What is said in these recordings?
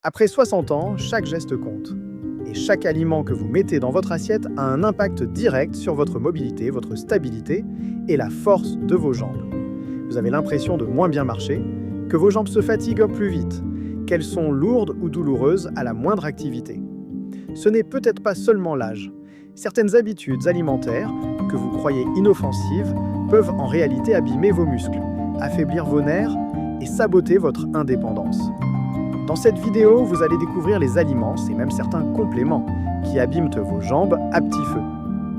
Après 60 ans, chaque geste compte. Et chaque aliment que vous mettez dans votre assiette a un impact direct sur votre mobilité, votre stabilité et la force de vos jambes. Vous avez l'impression de moins bien marcher, que vos jambes se fatiguent plus vite, qu'elles sont lourdes ou douloureuses à la moindre activité. Ce n'est peut-être pas seulement l'âge. Certaines habitudes alimentaires, que vous croyez inoffensives, peuvent en réalité abîmer vos muscles, affaiblir vos nerfs et saboter votre indépendance. Dans cette vidéo, vous allez découvrir les aliments, et même certains compléments, qui abîment vos jambes à petit feu.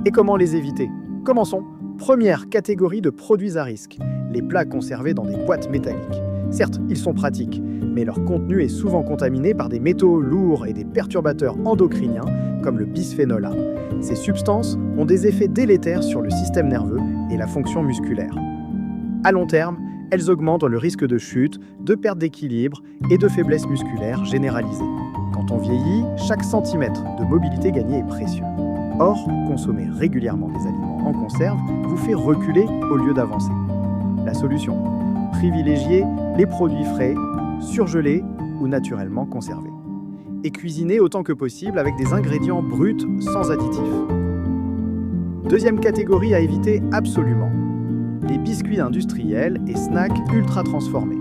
Et comment les éviter? Commençons. Première catégorie de produits à risque, les plats conservés dans des boîtes métalliques. Certes, ils sont pratiques, mais leur contenu est souvent contaminé par des métaux lourds et des perturbateurs endocriniens, comme le bisphénol A. Ces substances ont des effets délétères sur le système nerveux et la fonction musculaire. À long terme, elles augmentent le risque de chute, de perte d'équilibre et de faiblesse musculaire généralisée. Quand on vieillit, chaque centimètre de mobilité gagné est précieux. Or, consommer régulièrement des aliments en conserve vous fait reculer au lieu d'avancer. La solution? Privilégier les produits frais, surgelés ou naturellement conservés. Et cuisiner autant que possible avec des ingrédients bruts sans additifs. Deuxième catégorie à éviter absolument: les biscuits industriels et snacks ultra transformés.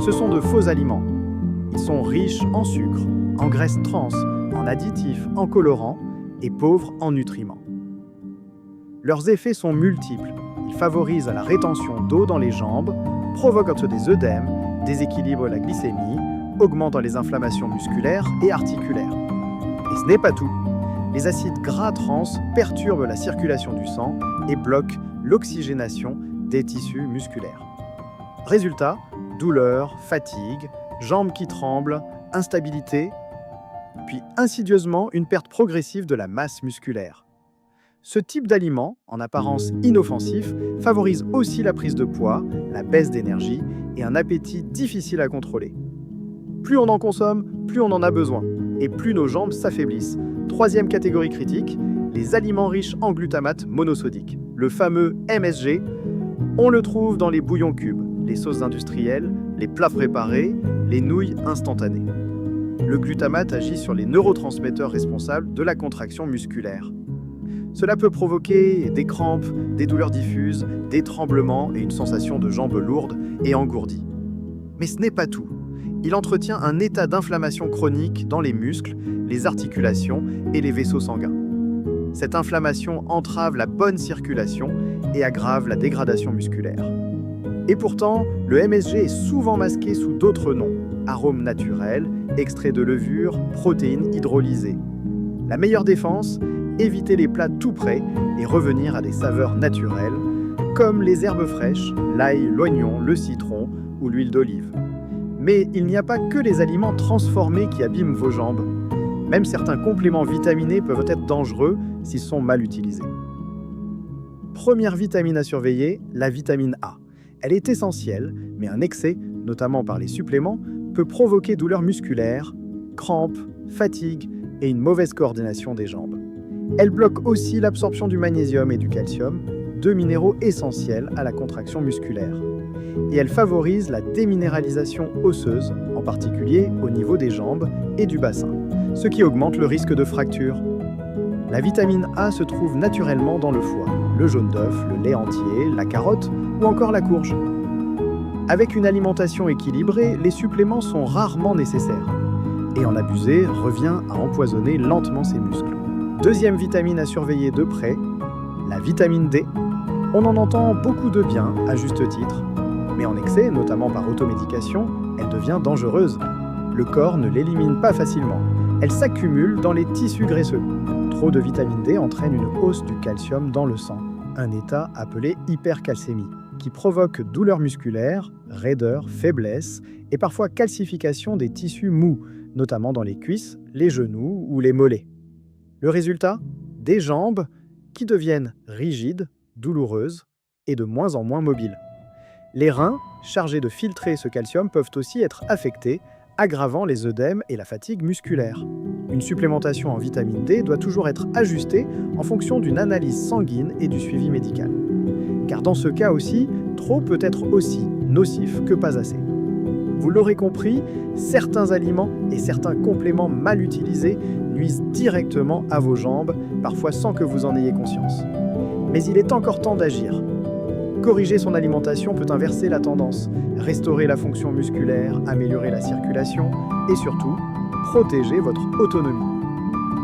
Ce sont de faux aliments. Ils sont riches en sucre, en graisses trans, en additifs, en colorants et pauvres en nutriments. Leurs effets sont multiples. Ils favorisent la rétention d'eau dans les jambes, provoquent des œdèmes, déséquilibrent la glycémie, augmentent les inflammations musculaires et articulaires. Et ce n'est pas tout. Les acides gras trans perturbent la circulation du sang et bloquent l'oxygénation des tissus musculaires. Résultat, douleur, fatigue, jambes qui tremblent, instabilité, puis insidieusement une perte progressive de la masse musculaire. Ce type d'aliment, en apparence inoffensif, favorise aussi la prise de poids, la baisse d'énergie et un appétit difficile à contrôler. Plus on en consomme, plus on en a besoin, et plus nos jambes s'affaiblissent. Troisième catégorie critique, les aliments riches en glutamate monosodique, le fameux MSG. On le trouve dans les bouillons cubes, les sauces industrielles, les plats préparés, les nouilles instantanées. Le glutamate agit sur les neurotransmetteurs responsables de la contraction musculaire. Cela peut provoquer des crampes, des douleurs diffuses, des tremblements et une sensation de jambes lourdes et engourdies. Mais ce n'est pas tout. Il entretient un état d'inflammation chronique dans les muscles, les articulations et les vaisseaux sanguins. Cette inflammation entrave la bonne circulation et aggrave la dégradation musculaire. Et pourtant, le MSG est souvent masqué sous d'autres noms: arômes naturels, extraits de levure, protéines hydrolysées. La meilleure défense? Éviter les plats tout prêts et revenir à des saveurs naturelles, comme les herbes fraîches, l'ail, l'oignon, le citron ou l'huile d'olive. Mais il n'y a pas que les aliments transformés qui abîment vos jambes. Même certains compléments vitaminés peuvent être dangereux s'ils sont mal utilisés. Première vitamine à surveiller, la vitamine A. Elle est essentielle, mais un excès, notamment par les suppléments, peut provoquer douleurs musculaires, crampes, fatigue et une mauvaise coordination des jambes. Elle bloque aussi l'absorption du magnésium et du calcium, deux minéraux essentiels à la contraction musculaire. Et elle favorise la déminéralisation osseuse, en particulier au niveau des jambes et du bassin, ce qui augmente le risque de fracture. La vitamine A se trouve naturellement dans le foie, le jaune d'œuf, le lait entier, la carotte ou encore la courge. Avec une alimentation équilibrée, les suppléments sont rarement nécessaires. Et en abuser revient à empoisonner lentement ses muscles. Deuxième vitamine à surveiller de près, la vitamine D. On en entend beaucoup de bien, à juste titre. Mais en excès, notamment par automédication, elle devient dangereuse. Le corps ne l'élimine pas facilement. Elle s'accumule dans les tissus graisseux. Trop de vitamine D entraîne une hausse du calcium dans le sang, un état appelé hypercalcémie, qui provoque douleurs musculaires, raideur, faiblesse et parfois calcification des tissus mous, notamment dans les cuisses, les genoux ou les mollets. Le résultat? Des jambes qui deviennent rigides, douloureuses et de moins en moins mobiles. Les reins, chargés de filtrer ce calcium, peuvent aussi être affectés, aggravant les œdèmes et la fatigue musculaire. Une supplémentation en vitamine D doit toujours être ajustée en fonction d'une analyse sanguine et du suivi médical. Car dans ce cas aussi, trop peut être aussi nocif que pas assez. Vous l'aurez compris, certains aliments et certains compléments mal utilisés nuisent directement à vos jambes, parfois sans que vous en ayez conscience. Mais il est encore temps d'agir. Corriger son alimentation peut inverser la tendance, restaurer la fonction musculaire, améliorer la circulation et surtout, protéger votre autonomie.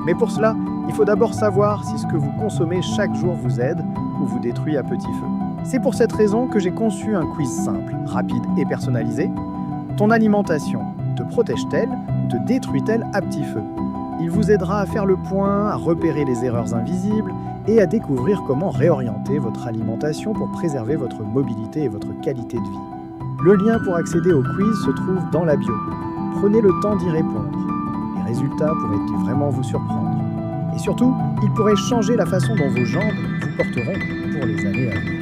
Mais pour cela, il faut d'abord savoir si ce que vous consommez chaque jour vous aide ou vous détruit à petit feu. C'est pour cette raison que j'ai conçu un quiz simple, rapide et personnalisé. Ton alimentation te protège-t-elle ou te détruit-elle à petit feu? Il vous aidera à faire le point, à repérer les erreurs invisibles et à découvrir comment réorienter votre alimentation pour préserver votre mobilité et votre qualité de vie. Le lien pour accéder au quiz se trouve dans la bio. Prenez le temps d'y répondre. Les résultats pourraient vraiment vous surprendre. Et surtout, ils pourraient changer la façon dont vos jambes vous porteront pour les années à venir.